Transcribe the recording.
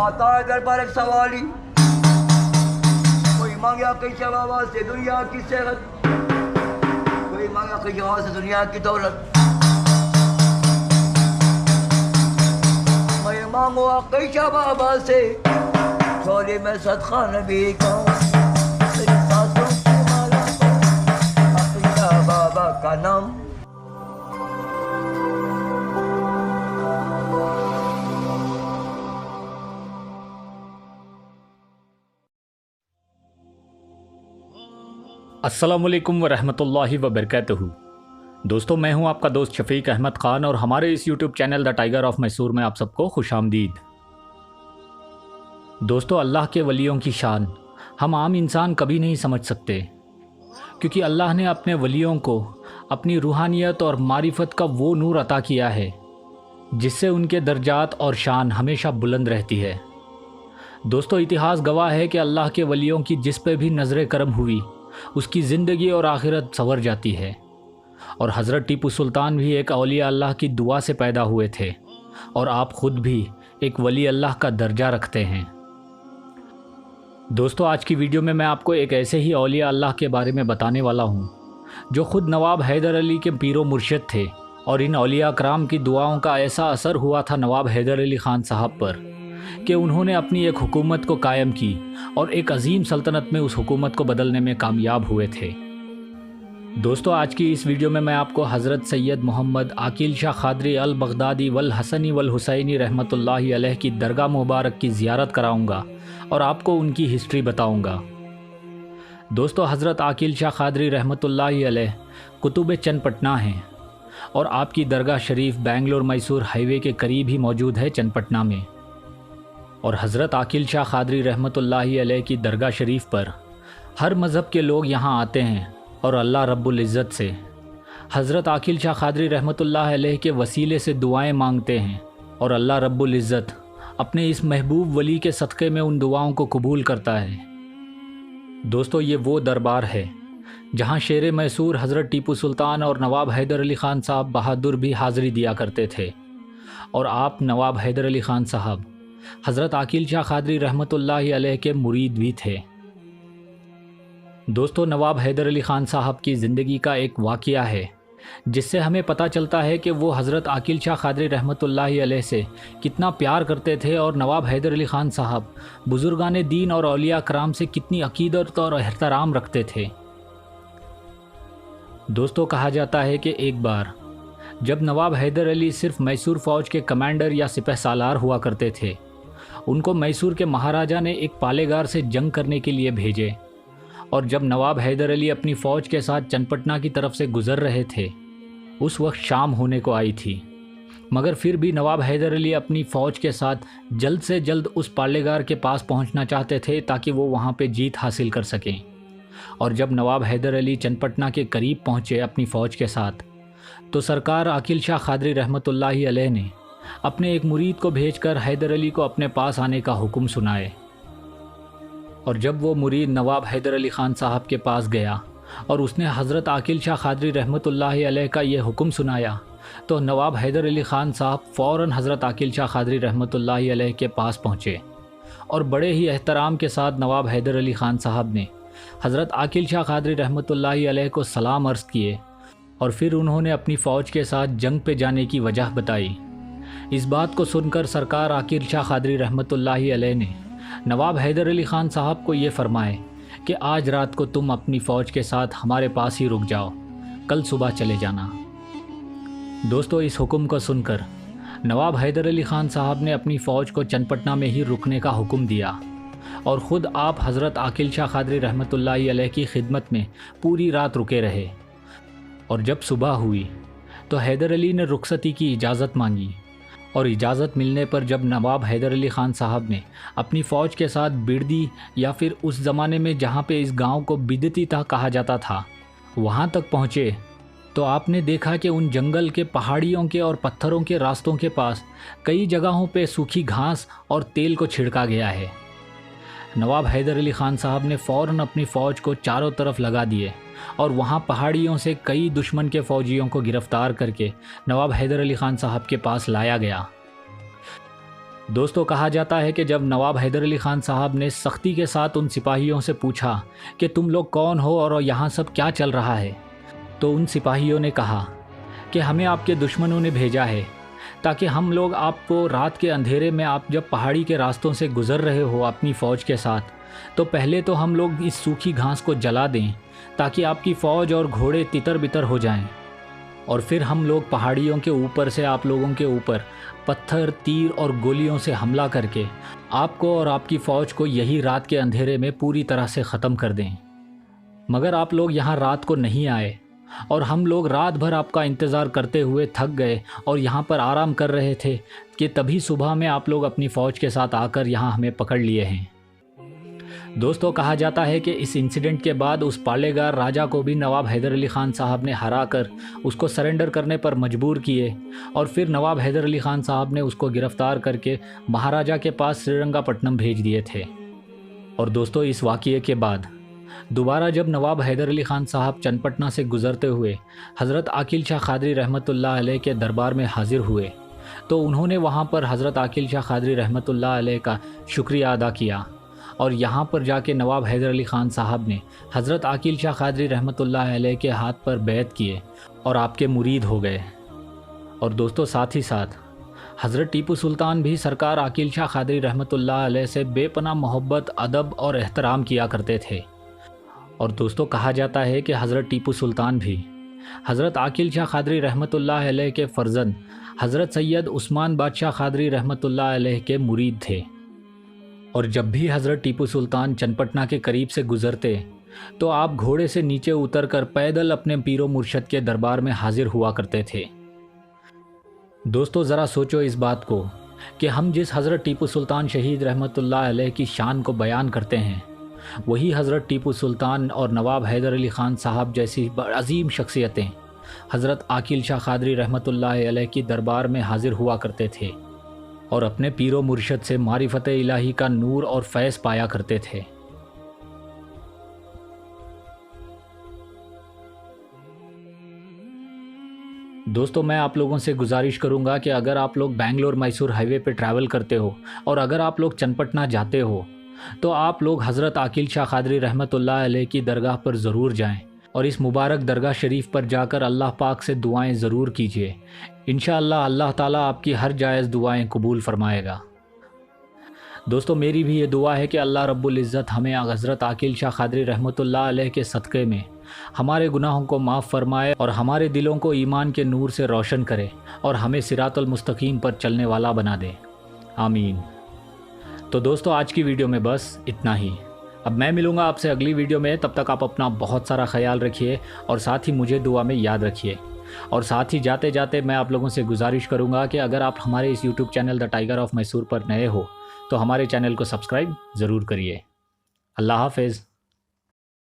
آتا ہے دربار ایک سوالی، کوئی مانگے آقا شاہ بابا سے دنیا کی صحت، کوئی مانگے آقا شاہ بابا سے دنیا کی دولت. میں مانگو آقا شاہ بابا سے جھولی میں صدقہ نبی کا، تیری سانسوں کی مالا پر آقا شاہ بابا کا نام. السلام علیکم ورحمۃ اللہ وبرکاتہ. دوستو، میں ہوں آپ کا دوست شفیق احمد خان اور ہمارے اس YouTube channel the tiger of Mysore میں آپ سب کو خوش آمدید. دوستو، اللہ کے ولیوں کی شان ہم عام انسان کبھی نہیں سمجھ سکتے، کیونکہ اللہ نے اپنے ولیوں کو اپنی روحانیت اور معرفت کا وہ نور عطا کیا ہے جس سے ان کے درجات اور شان ہمیشہ بلند رہتی ہے. دوستو، اتہاس گواہ ہے کہ اللہ کے ولیوں کی جس پہ بھی نظر کرم ہوئی اس کی زندگی اور آخرت سنور جاتی ہے. اور حضرت ٹیپو سلطان بھی ایک اولیاء اللہ کی دعا سے پیدا ہوئے تھے، اور آپ خود بھی ایک ولی اللہ کا درجہ رکھتے ہیں. دوستو، آج کی ویڈیو میں آپ کو ایک ایسے ہی اولیاء اللہ کے بارے میں بتانے والا ہوں جو خود نواب حیدر علی کے پیر و مرشد تھے، اور ان اولیاء کرام کی دعاؤں کا ایسا اثر ہوا تھا نواب حیدر علی خان صاحب پر کہ انہوں نے اپنی ایک حکومت کو قائم کی اور ایک عظیم سلطنت میں اس حکومت کو بدلنے میں کامیاب ہوئے تھے. دوستو، آج کی اس ویڈیو میں آپ کو حضرت سید محمد عاقل شاہ قادری البغدادی والحسنی والحسینی رحمۃ اللہ علیہ کی درگاہ مبارک کی زیارت کراؤں گا اور آپ کو ان کی ہسٹری بتاؤں گا. دوستو، حضرت عاقل شاہ قادری رحمۃ اللہ علیہ قطب چن پٹنہ ہیں، اور آپ کی درگاہ شریف بنگلور میسور ہائی وے کے قریب ہی موجود ہے چن پٹنہ میں. اور حضرت عاقل شاہ قادری رحمۃ اللہ علیہ کی درگاہ شریف پر ہر مذہب کے لوگ یہاں آتے ہیں اور اللہ رب العزت سے حضرت عاقل شاہ قادری رحمۃ اللہ علیہ کے وسیلے سے دعائیں مانگتے ہیں، اور اللہ رب العزت اپنے اس محبوب ولی کے صدقے میں ان دعاؤں کو قبول کرتا ہے. دوستو، یہ وہ دربار ہے جہاں شیر میسور حضرت ٹیپو سلطان اور نواب حیدر علی خان صاحب بہادر بھی حاضری دیا کرتے تھے، اور آپ نواب حیدر علی خان صاحب حضرت عاقل شاہ قادری رحمۃ اللہ علیہ کے مرید بھی تھے. دوستو، نواب حیدر علی خان صاحب کی زندگی کا ایک واقعہ ہے جس سے ہمیں پتہ چلتا ہے کہ وہ حضرت عاقل شاہ قادری رحمۃ اللہ علیہ سے کتنا پیار کرتے تھے، اور نواب حیدر علی خان صاحب بزرگان دین اور اولیاء کرام سے کتنی عقیدت اور احترام رکھتے تھے. دوستو، کہا جاتا ہے کہ ایک بار جب نواب حیدر علی صرف میسور فوج کے کمانڈر یا سپہ سالار ہوا کرتے تھے، ان کو میسور کے مہاراجا نے ایک پالےگار سے جنگ کرنے کے لیے بھیجے، اور جب نواب حیدر علی اپنی فوج کے ساتھ چن پٹنہ کی طرف سے گزر رہے تھے، اس وقت شام ہونے کو آئی تھی، مگر پھر بھی نواب حیدر علی اپنی فوج کے ساتھ جلد سے جلد اس پالےگار کے پاس پہنچنا چاہتے تھے تاکہ وہ وہاں پہ جیت حاصل کر سکیں. اور جب نواب حیدر علی چن پٹنہ کے قریب پہنچے اپنی فوج کے ساتھ، تو سرکار عاقل شاہ قادری رحمۃ اللہ علیہ نے اپنے ایک مرید کو بھیج کر حیدر علی کو اپنے پاس آنے کا حکم سنائے. اور جب وہ مرید نواب حیدر علی خان صاحب کے پاس گیا اور اس نے حضرت عاقل شاہ قادری رحمۃ اللہ علیہ کا یہ حکم سنایا، تو نواب حیدر علی خان صاحب فوراً حضرت عاقل شاہ قادری رحمۃ اللہ علیہ کے پاس پہنچے، اور بڑے ہی احترام کے ساتھ نواب حیدر علی خان صاحب نے حضرت عاقل شاہ قادری رحمۃ اللہ علیہ کو سلام عرض کیے، اور پھر انہوں نے اپنی فوج کے ساتھ جنگ پہ جانے کی وجہ بتائی. اس بات کو سن کر سرکار عاقل شاہ قادری رحمۃ اللہ علیہ نے نواب حیدر علی خان صاحب کو یہ فرمائے کہ آج رات کو تم اپنی فوج کے ساتھ ہمارے پاس ہی رک جاؤ، کل صبح چلے جانا. دوستو، اس حکم کو سن کر نواب حیدر علی خان صاحب نے اپنی فوج کو چن پٹنہ میں ہی رکنے کا حکم دیا، اور خود آپ حضرت عاقل شاہ قادری رحمۃ اللہ علیہ کی خدمت میں پوری رات رکے رہے. اور جب صبح ہوئی تو حیدر علی نے رخصتی کی اجازت مانگی، اور اجازت ملنے پر جب نواب حیدر علی خان صاحب نے اپنی فوج کے ساتھ بڑدی، یا پھر اس زمانے میں جہاں پہ اس گاؤں کو بدتی تا کہا جاتا تھا، وہاں تک پہنچے، تو آپ نے دیکھا کہ ان جنگل کے پہاڑیوں کے اور پتھروں کے راستوں کے پاس کئی جگہوں پہ سوکھی گھاس اور تیل کو چھڑکا گیا ہے. نواب حیدر علی خان صاحب نے فوراً اپنی فوج کو چاروں طرف لگا دیے، اور وہاں پہاڑیوں سے کئی دشمن کے فوجیوں کو گرفتار کر کے نواب حیدر علی خان صاحب کے پاس لایا گیا. دوستوں کہا جاتا ہے کہ جب نواب حیدر علی خان صاحب نے سختی کے ساتھ ان سپاہیوں سے پوچھا کہ تم لوگ کون ہو اور یہاں سب کیا چل رہا ہے، تو ان سپاہیوں نے کہا کہ ہمیں آپ کے دشمنوں نے بھیجا ہے تاکہ ہم لوگ آپ کو رات کے اندھیرے میں آپ جب پہاڑی کے راستوں سے گزر رہے ہو اپنی فوج کے ساتھ، تو پہلے تو ہم لوگ اس سوکھی گھاس کو جلا دیں تاکہ آپ کی فوج اور گھوڑے تتر بتر ہو جائیں، اور پھر ہم لوگ پہاڑیوں کے اوپر سے آپ لوگوں کے اوپر پتھر، تیر اور گولیوں سے حملہ کر کے آپ کو اور آپ کی فوج کو یہی رات کے اندھیرے میں پوری طرح سے ختم کر دیں۔ مگر آپ لوگ یہاں رات کو نہیں آئے اور ہم لوگ رات بھر آپ کا انتظار کرتے ہوئے تھک گئے اور یہاں پر آرام کر رہے تھے کہ تبھی صبح میں آپ لوگ اپنی فوج کے ساتھ آ کر یہاں ہمیں پکڑ لیے ہیں۔ دوستوں کہا جاتا ہے کہ اس انسیڈنٹ کے بعد اس پالے گار راجا کو بھی نواب حیدر علی خان صاحب نے ہرا کر اس کو سرنڈر کرنے پر مجبور کیے، اور پھر نواب حیدر علی خان صاحب نے اس کو گرفتار کر کے مہاراجا کے پاس سری رنگا پٹنم بھیج دیے تھے۔ اور دوستوں اس واقعے کے بعد دوبارہ جب نواب حیدر علی خان صاحب چن پٹنہ سے گزرتے ہوئے حضرت عاقل شاہ قادری رحمۃ اللہ علیہ کے دربار میں حاضر ہوئے، تو انہوں نے وہاں پر حضرت عاقل شاہ قادری رحمۃ اللہ علیہ کا شکریہ ادا کیا، اور یہاں پر جا کے نواب حیدر علی خان صاحب نے حضرت عاقل شاہ قادری رحمۃ اللہ علیہ کے ہاتھ پر بیعت کیے اور آپ کے مرید ہو گئے۔ اور دوستوں ساتھ ہی ساتھ حضرت ٹیپو سلطان بھی سرکار عاقل شاہ قادری رحمۃ اللہ علیہ سے بے پناہ محبت، ادب اور احترام کیا کرتے تھے۔ اور دوستوں کہا جاتا ہے کہ حضرت ٹیپو سلطان بھی حضرت عاقل شاہ قادری رحمۃ اللہ علیہ کے فرزند حضرت سید عثمان بادشاہ قادری رحمۃ اللہ علیہ کے مرید تھے، اور جب بھی حضرت ٹیپو سلطان چن پٹنہ کے قریب سے گزرتے تو آپ گھوڑے سے نیچے اتر کر پیدل اپنے پیر و مرشد کے دربار میں حاضر ہوا کرتے تھے۔ دوستو ذرا سوچو اس بات کو کہ ہم جس حضرت ٹیپو سلطان شہید رحمۃ اللہ علیہ کی شان کو بیان کرتے ہیں، وہی حضرت ٹیپو سلطان اور نواب حیدر علی خان صاحب جیسی عظیم شخصیتیں حضرت عاقل شاہ قادری رحمۃ اللہ علیہ کی دربار میں حاضر ہوا کرتے تھے اور اپنے پیر و مرشد سے معرفت الہی کا نور اور فیض پایا کرتے تھے۔ دوستو میں آپ لوگوں سے گزارش کروں گا کہ اگر آپ لوگ بنگلور میسور ہائی وے پہ ٹریول کرتے ہو اور اگر آپ لوگ چن پٹنہ جاتے ہو تو آپ لوگ حضرت عاقل شاہ قادری رحمۃ اللہ علیہ کی درگاہ پر ضرور جائیں، اور اس مبارک درگاہ شریف پر جا کر اللہ پاک سے دعائیں ضرور کیجیے۔ انشاءاللہ اللہ تعالیٰ آپ کی ہر جائز دعائیں قبول فرمائے گا۔ دوستو میری بھی یہ دعا ہے کہ اللہ رب العزت ہمیں حضرت عاقل شاہ قادری رحمۃ اللہ علیہ کے صدقے میں ہمارے گناہوں کو معاف فرمائے اور ہمارے دلوں کو ایمان کے نور سے روشن کرے اور ہمیں صراط المستقیم پر چلنے والا بنا دے، آمین۔ تو دوستو آج کی ویڈیو میں بس اتنا ہی۔ اب میں ملوں گا آپ سے اگلی ویڈیو میں، تب تک آپ اپنا بہت سارا خیال رکھیے اور ساتھ ہی مجھے دعا میں یاد رکھیے، اور ساتھ ہی جاتے جاتے میں آپ لوگوں سے گزارش کروں گا کہ اگر آپ ہمارے اس YouTube channel the tiger of Mysore پر نئے ہو تو ہمارے چینل کو سبسکرائب ضرور کریے۔ اللہ حافظ۔